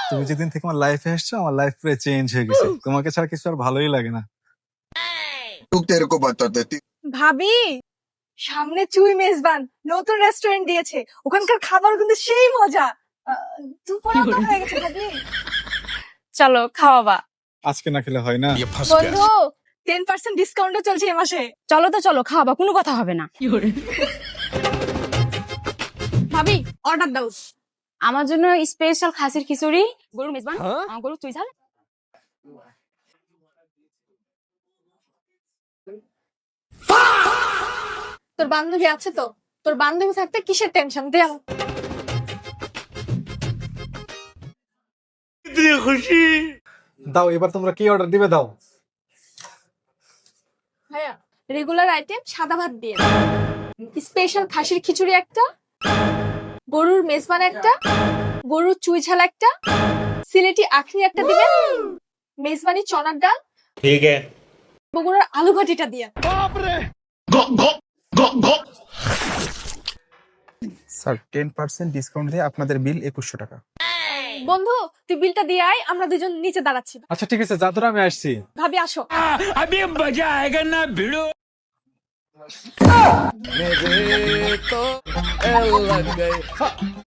তুমি যেদিন থেকে আমার লাইফে এসছো আমার লাইফ পুরো চেঞ্জ হয়ে গেছে। তোমাকে ছাড়া কিছু আর ভালোই লাগে না। तू तेरे को बताते थे ভাবি সামনে চুই মেজবান নতুন রেস্টুরেন্ট দিয়েছে, ওখানকার খাবার কিন্তু সেই মজা। দুপুরে তো হয়ে গেছে ভাবি। চলো খাওয়াবা। আজকে না খেলে হয় না। বন্ধু 10% ডিসকাউন্টও চলছে এই মাসে। চলো তো চলো, খাওয়াবা, কোনো কথা হবে না। ভাবি অর্ডার দাও। আমার জন্য স্পেশাল খাসির খিচুড়ি, গরুর মেজবান, গরুর চুই ঝাল। তোর বান্ধবী আছে তো? তোর বান্ধবী থাকতে কিসের টেনশন দেও। দাও এবার তোমরা কি অর্ডার দিবে দাও। ভাইয়া রেগুলার আইটেম সাদা ভাত দিয়ে, স্পেশাল খাসির খিচুড়ি একটা, গরুর মেজবান একটা, গরুর চুই ঝাল একটা, সিলেটি আখনি একটা দিবেন, মেজবানি চনার ডাল, ठीक है। বগুড়ার আলু ভাটিটা দিয়ে। স্যার 10% ডিসকাউন্ট দিয়ে আপনাদের বিল 2100 টাকা। বন্ধু তুই বিলটা দিয়ে আয়, আমরা দুজন নিচে দাঁড়াচ্ছি। আচ্ছা ঠিক আছে, যা তোরা আমি আসছি। ভাবি আসো। अभी मजा आएगा ना भिड़ो।